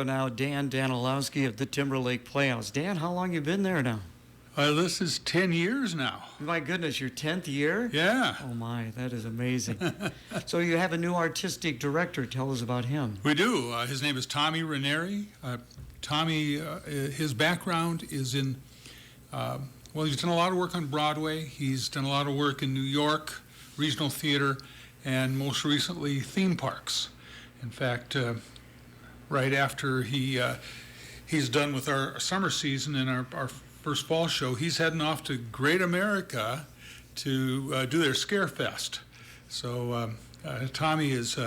Now, Dan Danielowski of the Timberlake Playhouse. Dan, how long you been there now? This is 10 years now. My goodness, your 10th year? Yeah. Oh my, that is amazing. So you have a new artistic director. Tell us about him. We do. His name is Tommy Ranieri. Tommy, his background is in, he's done a lot of work on Broadway. He's done a lot of work in New York, regional theater, and most recently theme parks. In fact, right after he's done with our summer season and our first fall show, he's heading off to Great America to do their Scare Fest. So Tommy is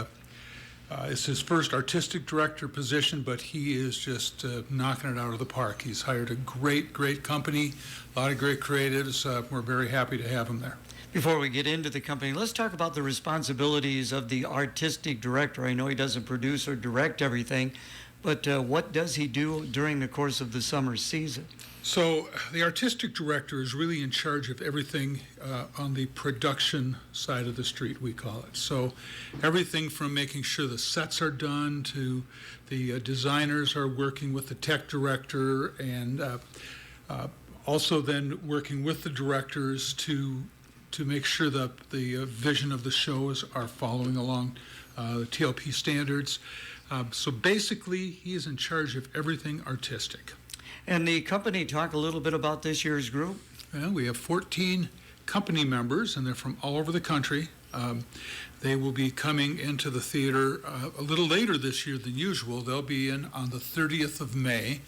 it's his first artistic director position, but he is just knocking it out of the park. He's hired a great company, a lot of great creatives. We're very happy to have him there. Before we get into the company, let's talk about the responsibilities of the artistic director. I know he doesn't produce or direct everything, but what does he do during the course of the summer season? So the artistic director is really in charge of everything on the production side of the street, we call it. So everything from making sure the sets are done to the designers are working with the tech director, and also then working with the directors to make sure that the vision of the shows are following along the TLP standards. So basically, he is in charge of everything artistic. And the company, talk a little bit about this year's group. Well, we have 14 company members, and they're from all over the country. They will be coming into the theater a little later this year than usual. They'll be in on the 30th of May.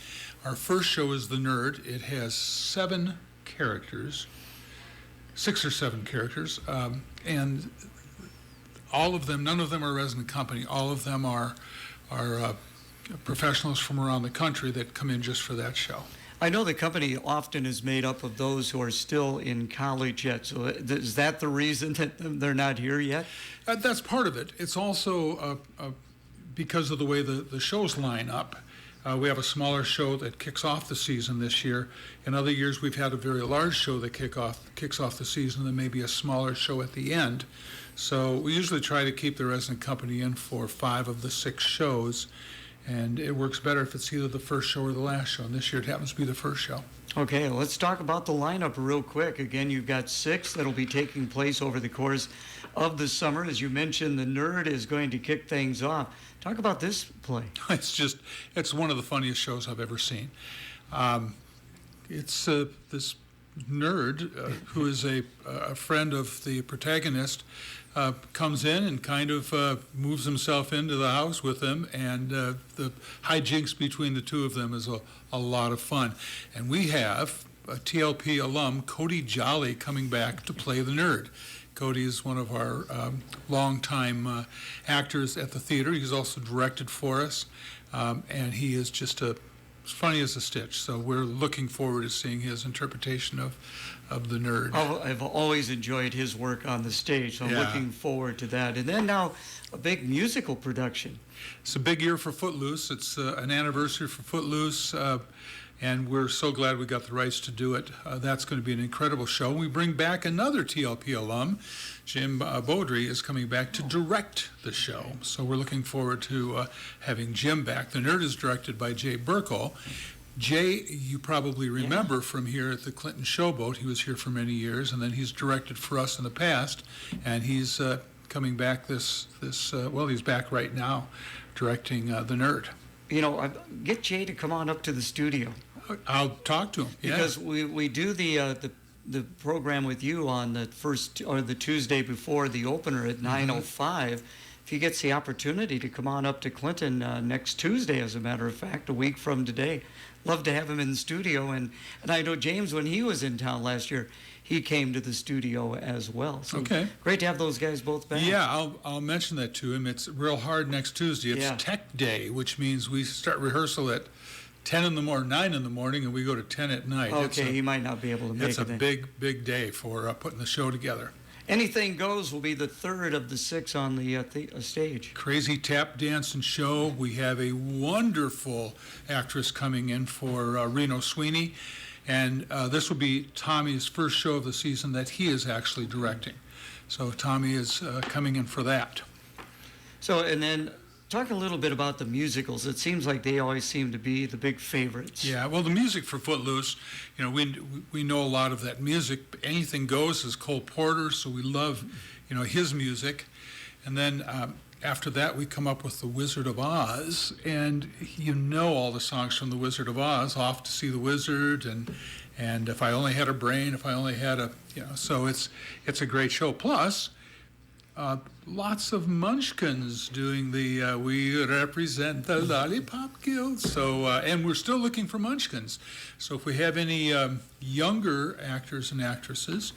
Our first show is The Nerd. It has 7 characters. 6 or 7 characters, and all of them, none of them are resident company. All of them are professionals from around the country that come in just for that show. I know the company often is made up of those who are still in college yet. So is that the reason that they're not here yet? That's part of it. It's also because of the way the shows line up. We have a smaller show that kicks off the season this year. In other years, we've had a very large show that kicks off the season, and maybe a smaller show at the end. So we usually try to keep the resident company in for 5 of the 6 shows, and it works better if it's either the first show or the last show. And this year it happens to be the first show. Okay, let's talk about the lineup real quick. Again, you've got 6 that'll be taking place over the course of the summer. As you mentioned, The Nerd is going to kick things off. Talk about this play. It's one of the funniest shows I've ever seen. It's this nerd who is a friend of the protagonist, comes in and kind of moves himself into the house with him, and the hijinks between the two of them is a lot of fun. And we have a TLP alum, Cody Jolly, coming back to play the nerd. Cody is one of our longtime actors at the theater. He's also directed for us, and he is just as funny as a stitch. So we're looking forward to seeing his interpretation of the nerd. I've always enjoyed his work on the stage, so I'm looking forward to that. And then now, a big musical production. It's a big year for Footloose. It's an anniversary for Footloose. And we're so glad we got the rights to do it. That's going to be an incredible show. We bring back another TLP alum. Jim Beaudry is coming back to direct the show. So we're looking forward to having Jim back. The Nerd is directed by Jay Burkle. Jay, you probably remember from here at the Clinton Showboat. He was here for many years, and then he's directed for us in the past. And he's coming back he's back right now directing The Nerd. You know, get Jay to come on up to the studio. I'll talk to him. Because we do the program with you on the first or the Tuesday before the opener at 9:05. If he gets the opportunity to come on up to Clinton next Tuesday, as a matter of fact, a week from today, love to have him in the studio. And I know James, when he was in town last year, he came to the studio as well. So great to have those guys both back. Yeah, I'll mention that to him. It's real hard next Tuesday. It's Tech Day, which means we start rehearsal at 9 in the morning, and we go to 10 at night. Okay, he might not be able to make it. It's a big day for putting the show together. Anything Goes will be the 3rd of the 6 on the stage. Crazy tap dancing show. We have a wonderful actress coming in for Reno Sweeney, and this will be Tommy's first show of the season that he is actually directing. So Tommy is coming in for that. So, and then Talk a little bit about the musicals. It seems like they always seem to be the big favorites. Yeah, well, the music for Footloose, we know a lot of that music. Anything Goes is Cole Porter, so we love, his music. And then after that, we come up with The Wizard of Oz, and all the songs from The Wizard of Oz, Off to See the Wizard, and If I Only Had a Brain, If I Only Had a, so it's a great show. Plus, lots of Munchkins doing the We Represent the Lollipop Guild. So, and we're still looking for Munchkins. So if we have any younger actors and actresses,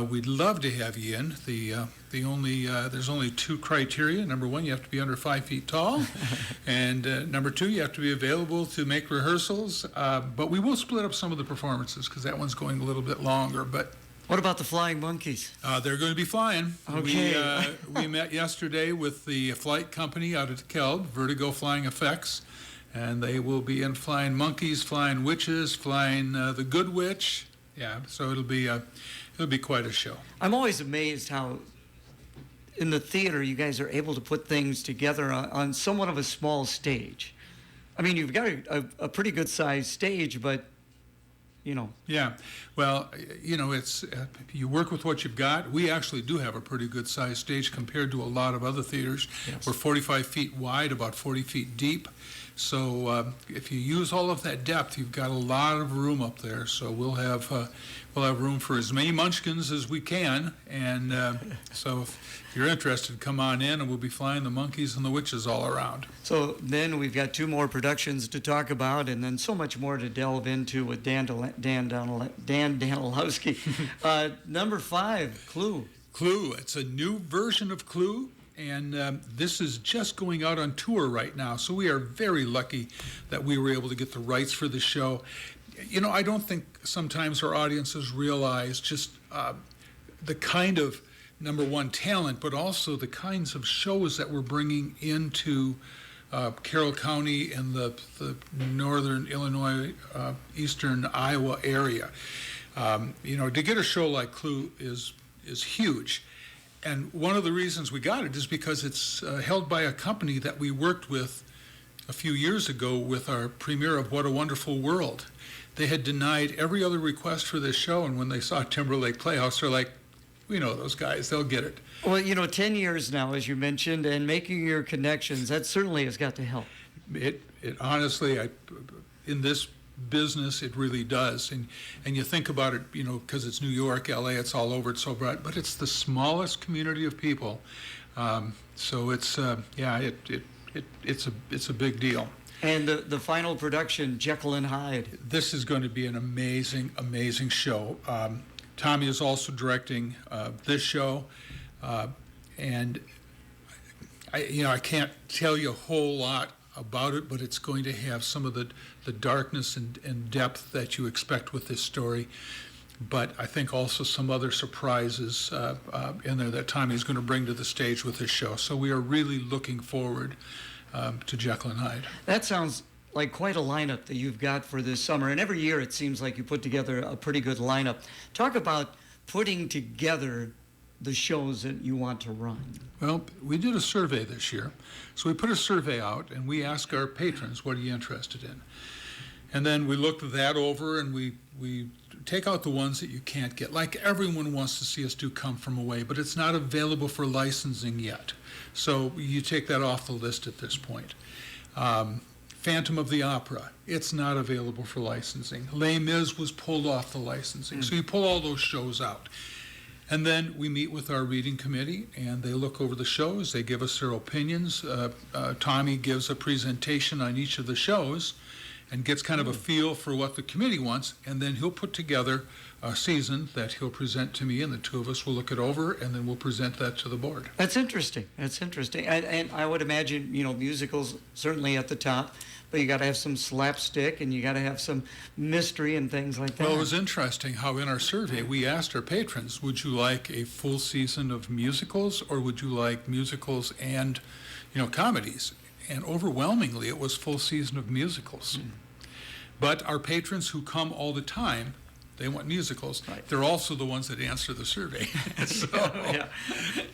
we'd love to have you in. There's only 2 criteria. Number 1, you have to be under 5 feet tall. And number 2, you have to be available to make rehearsals. But we will split up some of the performances because that one's going a little bit longer. But what about the Flying Monkeys? they're going to be flying. Okay. We met yesterday with the flight company out at Kelb, Vertigo Flying Effects, and they will be in Flying Monkeys, Flying Witches, Flying the Good Witch. Yeah, so it'll be quite a show. I'm always amazed how in the theater you guys are able to put things together on somewhat of a small stage. I mean, you've got a pretty good sized stage, but Yeah, well, it's you work with what you've got. We actually do have a pretty good sized stage compared to a lot of other theaters. Yes. We're 45 feet wide, about 40 feet deep. So if you use all of that depth, you've got a lot of room up there. So we'll have room for as many Munchkins as we can. And so if you're interested, come on in, and we'll be flying the monkeys and the witches all around. So then we've got 2 more productions to talk about, and then so much more to delve into with Dan Danielowski. Number 5, Clue. Clue. It's a new version of Clue. And this is just going out on tour right now. So we are very lucky that we were able to get the rights for the show. I don't think sometimes our audiences realize just the kind of, number one, talent, but also the kinds of shows that we're bringing into Carroll County and the northern Illinois, eastern Iowa area. To get a show like Clue is huge. And one of the reasons we got it is because it's held by a company that we worked with a few years ago with our premiere of What a Wonderful World. They had denied every other request for this show, and when they saw Timberlake Playhouse, they're like, we know those guys, they'll get it. Well, 10 years now, as you mentioned, and making your connections, that certainly has got to help. It honestly, in this business, it really does. And you think about it, because it's New York, LA, it's all over, it's so bright, but it's the smallest community of people. So it's, it's a big deal. And the final production, Jekyll and Hyde. This is going to be an amazing, amazing show. Tommy is also directing this show, and I can't tell you a whole lot about it, but it's going to have some of the darkness and depth that you expect with this story. But I think also some other surprises in there that Tommy's going to bring to the stage with this show. So we are really looking forward to Jekyll and Hyde. That sounds like quite a lineup that you've got for this summer. And every year it seems like you put together a pretty good lineup. Talk about putting together the shows that you want to run. Well, we did a survey this year. So we put a survey out and we asked our patrons, what are you interested in? And then we looked that over and we take out the ones that you can't get. Like everyone wants to see us do Come From Away, but it's not available for licensing yet. So you take that off the list at this point. Phantom of the Opera, it's not available for licensing. Les Mis was pulled off the licensing. So you pull all those shows out. And then we meet with our reading committee, and they look over the shows. They give us their opinions. Tommy gives a presentation on each of the shows and gets kind of a feel for what the committee wants, and then he'll put together a season that he'll present to me, and the two of us will look it over, and then we'll present that to the board. That's interesting. That's interesting. And I would imagine, musicals certainly at the top, but you got to have some slapstick, and you got to have some mystery and things like that. Well, it was interesting how in our survey we asked our patrons, would you like a full season of musicals, or would you like musicals and, comedies? And overwhelmingly, it was full season of musicals. But our patrons who come all the time They want musicals. Right. They're also the ones that answer the survey. So, Yeah,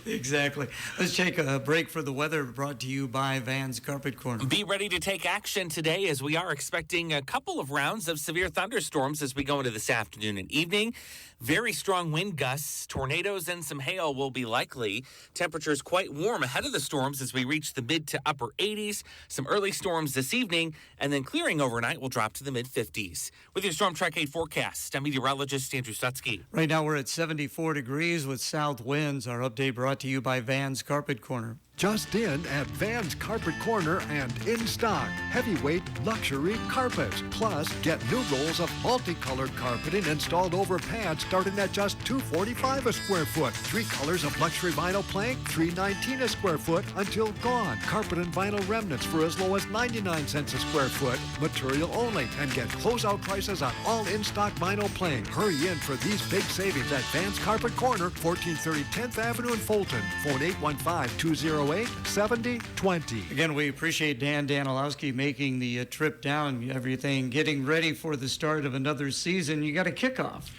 exactly. Let's take a break for the weather, brought to you by Van's Carpet Corner. Be ready to take action today, as we are expecting a couple of rounds of severe thunderstorms as we go into this afternoon and evening. Very strong wind gusts, tornadoes, and some hail will be likely. Temperatures quite warm ahead of the storms as we reach the mid to upper 80s. Some early storms this evening, and then clearing overnight will drop to the mid 50s. With your Storm Track 8 forecast, I'm meteorologist Andrew Sutsky. Right now we're at 74 degrees with south winds. Our update brought to you by Van's Carpet Corner. Just in at Van's Carpet Corner and in stock, heavyweight luxury carpets. Plus, get new rolls of multicolored carpeting installed over pads starting at just $245 a square foot. 3 colors of luxury vinyl plank, $319 a square foot until gone. Carpet and vinyl remnants for as low as 99 cents a square foot. Material only, and get closeout prices on all in-stock vinyl plank. Hurry in for these big savings at Van's Carpet Corner, 1430 10th Avenue in Fulton. Phone 815-208-7020. Again, we appreciate Dan Danielowski making the trip down, everything, getting ready for the start of another season. You got a kickoff.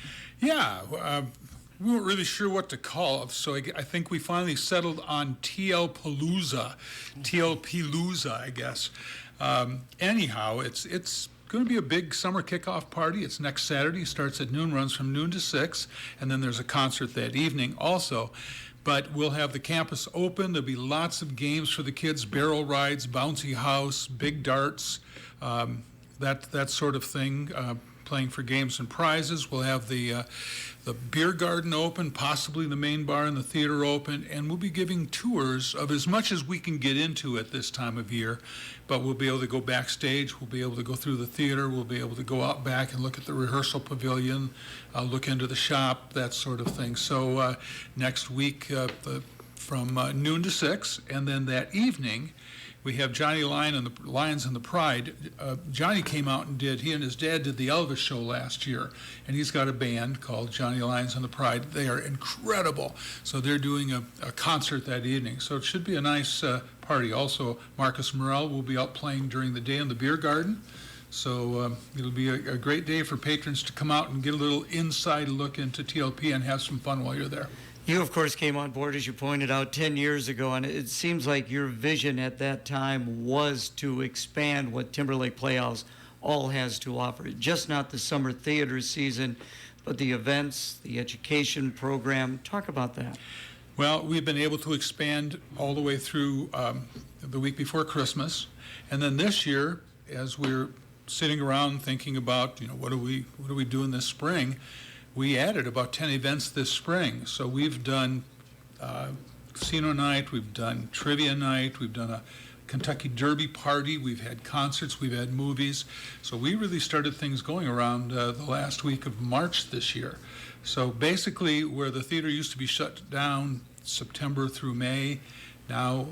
yeah, we weren't really sure what to call it, so I think we finally settled on TLPalooza, I guess. Anyhow, it's going to be a big summer kickoff party. It's next Saturday, starts at noon, runs from noon to 6, and then there's a concert that evening also. But we'll have the campus open. There'll be lots of games for the kids, barrel rides, bouncy house, big darts, that sort of thing, playing for games and prizes. We'll have the beer garden open, possibly the main bar and the theater open, and we'll be giving tours of as much as we can get into at this time of year. But we'll be able to go backstage, we'll be able to go through the theater, we'll be able to go out back and look at the rehearsal pavilion, look into the shop, that sort of thing. So next week from noon to 6, and then that evening we have Johnny Lions and the Pride. Johnny came out and he and his dad did the Elvis show last year, and he's got a band called Johnny Lions and the Pride. They are incredible. So they're doing a concert that evening. So it should be a nice party. Also, Marcus Morell will be out playing during the day in the beer garden. So it'll be a great day for patrons to come out and get a little inside look into TLP and have some fun while you're there. You, of course, came on board, as you pointed out, 10 years ago, and it seems like your vision at that time was to expand what Timberlake Playhouse all has to offer. Just not the summer theater season, but the events, the education program. Talk about that. Well, we've been able to expand all the way through the week before Christmas, and then this year, as we're sitting around thinking about, what do we do in this spring, we added about 10 events this spring. So we've done casino night, we've done trivia night, we've done a Kentucky Derby party, we've had concerts, we've had movies. So we really started things going around the last week of March this year. So basically, where the theater used to be shut down September through May, now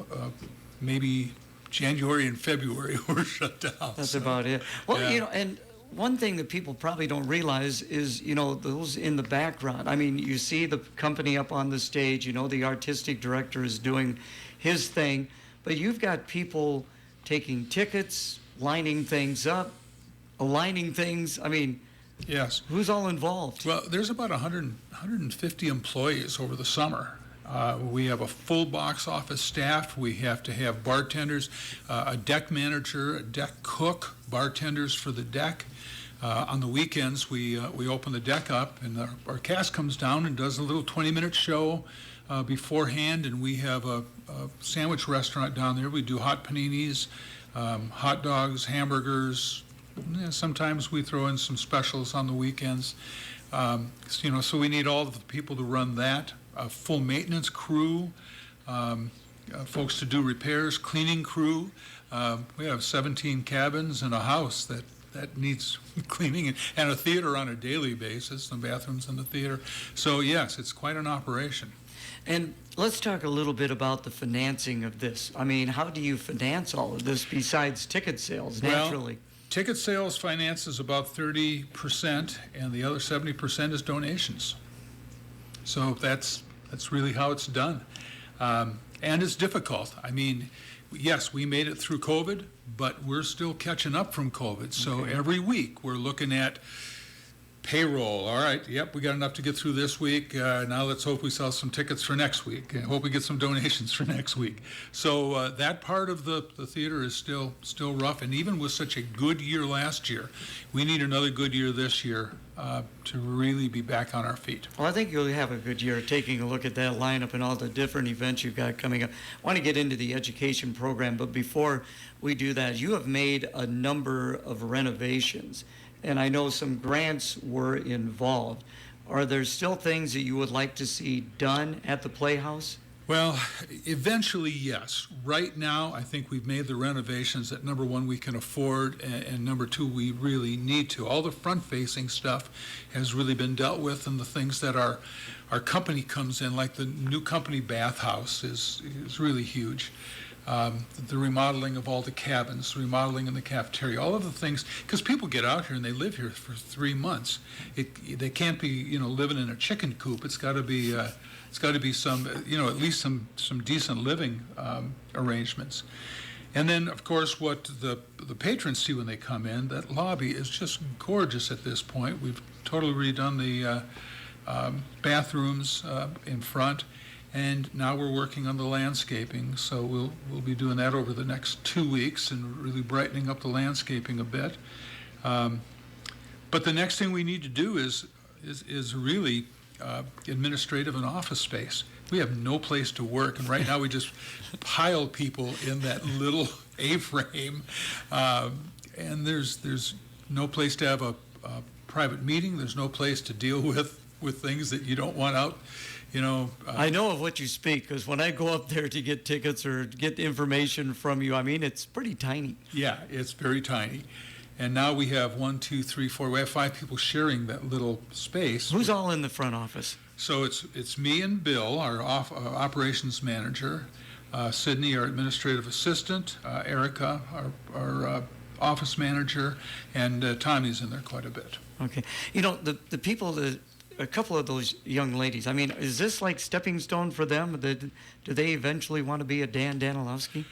maybe January and February we're shut down. That's about it. Well, yeah. And one thing that people probably don't realize is, those in the background. I mean, you see the company up on the stage, the artistic director is doing his thing, but you've got people taking tickets, lining things up, aligning things. I mean, yes. Who's all involved? Well, there's about 150 employees over the summer. We have a full box office staff. We have to have bartenders, a deck manager, a deck cook, bartenders for the deck. On the weekends, we open the deck up, and our cast comes down and does a little 20-minute show beforehand, and we have a sandwich restaurant down there. We do hot paninis, hot dogs, hamburgers. Sometimes we throw in some specials on the weekends. So we need all of the people to run that. A full maintenance crew, folks to do repairs, cleaning crew. We have 17 cabins and a house that needs cleaning, and a theater on a daily basis, the bathrooms in the theater. So yes, it's quite an operation. And let's talk a little bit about the financing of this. I mean, how do you finance all of this besides ticket sales, naturally? Well, ticket sales finances about 30%, and the other 70% is donations. So that's really how it's done. And it's difficult. I mean, yes, we made it through COVID, but we're still catching up from COVID. So every week we're looking at Payroll. All right. Yep, we got enough to get through this week. Now let's hope we sell some tickets for next week. And hope we get some donations for next week. So that part of the theater is still rough. And even with such a good year last year, we need another good year this year to really be back on our feet. Well, I think you'll have a good year taking a look at that lineup and all the different events you've got coming up. I want to get into the education program, but before we do that, you have made a number of renovations, and I know some grants were involved. Are there still things that you would like to see done at the Playhouse? Well, eventually, yes. Right now, I think we've made the renovations that, number one, we can afford, and number two, we really need to. All the front-facing stuff has really been dealt with, and the things that our company comes in, like the new company bathhouse, is really huge. The remodeling of all the cabins, remodeling in the cafeteria, all of the things, because people get out here and they live here for 3 months. They can't be, living in a chicken coop. It's got to be some, at least some decent living arrangements. And then, of course, what the patrons see when they come in, that lobby is just gorgeous at this point. We've totally redone the bathrooms in front. And now we're working on the landscaping, so we'll be doing that over the next 2 weeks and really brightening up the landscaping a bit. But the next thing we need to do is really administrative and office space. We have no place to work, and right now we just pile people in that little A-frame, and there's no place to have a private meeting. There's no place to deal with things that you don't want out. I know of what you speak, because when I go up there to get tickets or get information from you, I mean, it's pretty tiny. Yeah, it's very tiny. And now we have 1, 2, 3, 4. We have 5 people sharing that little space. Who's all in the front office? So it's me and Bill, our operations manager, Sydney, our administrative assistant, Erica, our office manager, and Tommy's in there quite a bit. Okay. The people that... A couple of those young ladies, I mean, is this like stepping stone for them? Do they eventually want to be a Dan Danielowski?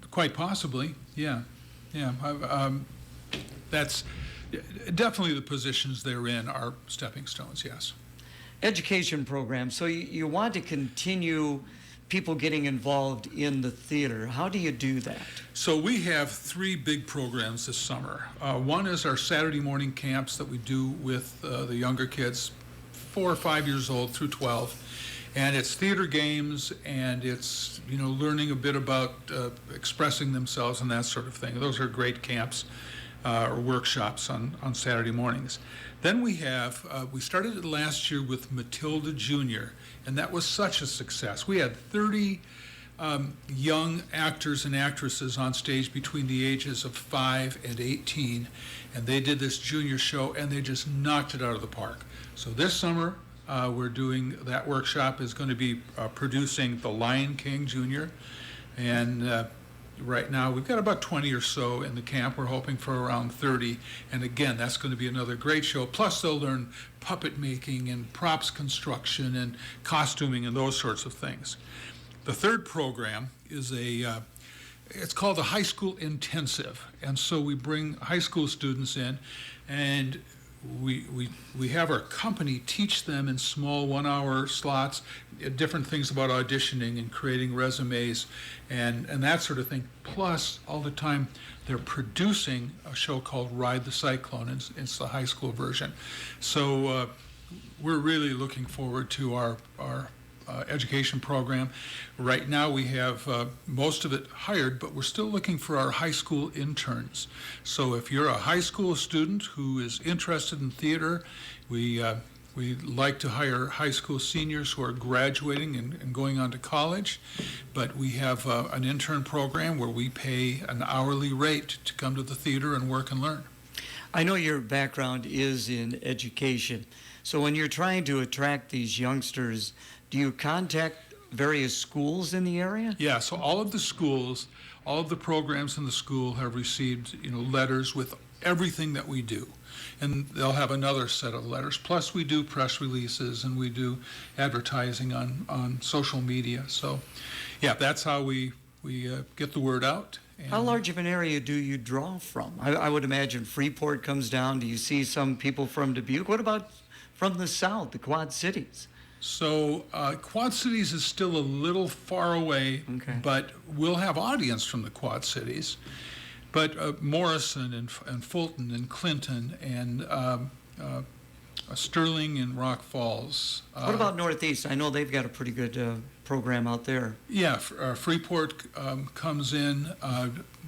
Quite possibly, yeah. That's definitely the positions they're in are stepping stones, yes. Education program. So you want to continue people getting involved in the theater. How do you do that? So we have 3 big programs this summer. One is our Saturday morning camps that we do with the younger kids, 4 or 5 years old through 12. And it's theater games, and it's, learning a bit about expressing themselves and that sort of thing. Those are great camps or workshops on Saturday mornings. Then we started it last year with Matilda Jr., and that was such a success. We had 30 young actors and actresses on stage between the ages of 5 and 18, and they did this junior show, and they just knocked it out of the park. So this summer, we're doing, that workshop is going to be producing The Lion King Jr., and right now we've got about 20 or so in the camp. We're hoping for around 30, and again, that's going to be another great show. Plus they'll learn puppet making and props construction and costuming and those sorts of things. The third program is it's called the High School Intensive, and so we bring high school students in, and we have our company teach them in small 1-hour slots different things about auditioning and creating resumes and that sort of thing. Plus, all the time, they're producing a show called Ride the Cyclone. It's the high school version. So we're really looking forward to our education program. Right now we have most of it hired, but we're still looking for our high school interns. So if you're a high school student who is interested in theater, we like to hire high school seniors who are graduating and going on to college, but we have an intern program where we pay an hourly rate to come to the theater and work and learn. I know your background is in education, so when you're trying to attract these youngsters, do you contact various schools in the area? Yeah, so all of the schools, all of the programs in the school have received, letters with everything that we do. And they'll have another set of letters. Plus we do press releases and we do advertising on social media. So yeah, that's how we get the word out. How large of an area do you draw from? I would imagine Freeport comes down. Do you see some people from Dubuque? What about from the south, the Quad Cities? So Quad Cities is still a little far away, but we'll have audience from the Quad Cities. But Morrison and Fulton and Clinton and Sterling and Rock Falls. What about Northeast? I know they've got a pretty good program out there. Yeah, Freeport comes in.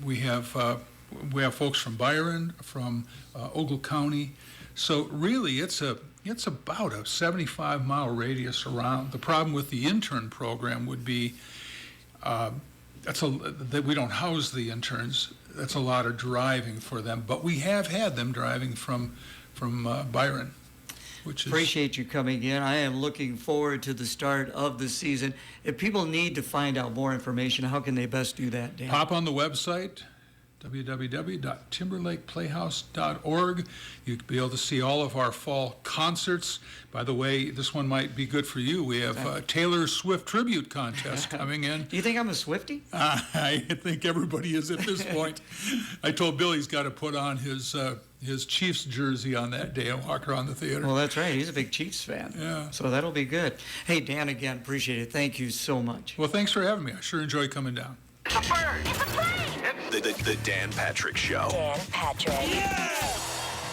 We have folks from Byron, from Ogle County. So really, it's about a 75-mile radius around. The problem with the intern program would be that we don't house the interns. That's a lot of driving for them. But we have had them driving from Byron. Appreciate you coming in. I am looking forward to the start of the season. If people need to find out more information, how can they best do that, Dan? Pop on the website, www.timberlakeplayhouse.org. You'll be able to see all of our fall concerts. By the way, this one might be good for you. We have Taylor Swift tribute contest coming in. Do you think I'm a Swiftie? I think everybody is at this point. I told Bill he's got to put on his Chiefs jersey on that day and walk around the theater. Well, that's right. He's a big Chiefs fan. Yeah. So that'll be good. Hey, Dan, again, appreciate it. Thank you so much. Well, thanks for having me. I sure enjoy coming down. It's a bird! It's a plane! The Dan Patrick Show. Dan Patrick. Yeah!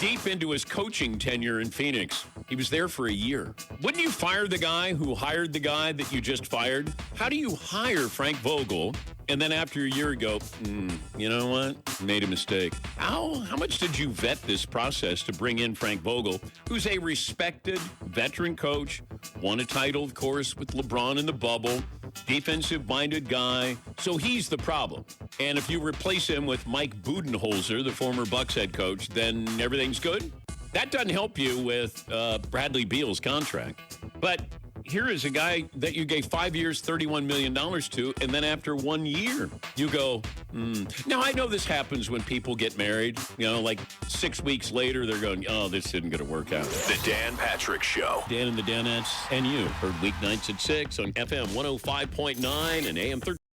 Deep into his coaching tenure in Phoenix, he was there for a year. Wouldn't you fire the guy who hired the guy that you just fired? How do you hire Frank Vogel and then after a year go, you know what? Made a mistake. How much did you vet this process to bring in Frank Vogel, who's a respected veteran coach, won a title, of course, with LeBron in the bubble, defensive-minded guy, so he's the problem. And if you replace him with Mike Budenholzer, the former Bucks head coach, then everything's good? That doesn't help you with Bradley Beal's contract. But here is a guy that you gave 5 years, $31 million to, and then after 1 year, you go, Now, I know this happens when people get married. You know, like 6 weeks later, they're going, oh, this isn't going to work out. The Dan Patrick Show. Dan and the Danettes and you, heard weeknights at 6 on FM 105.9 and AM 13.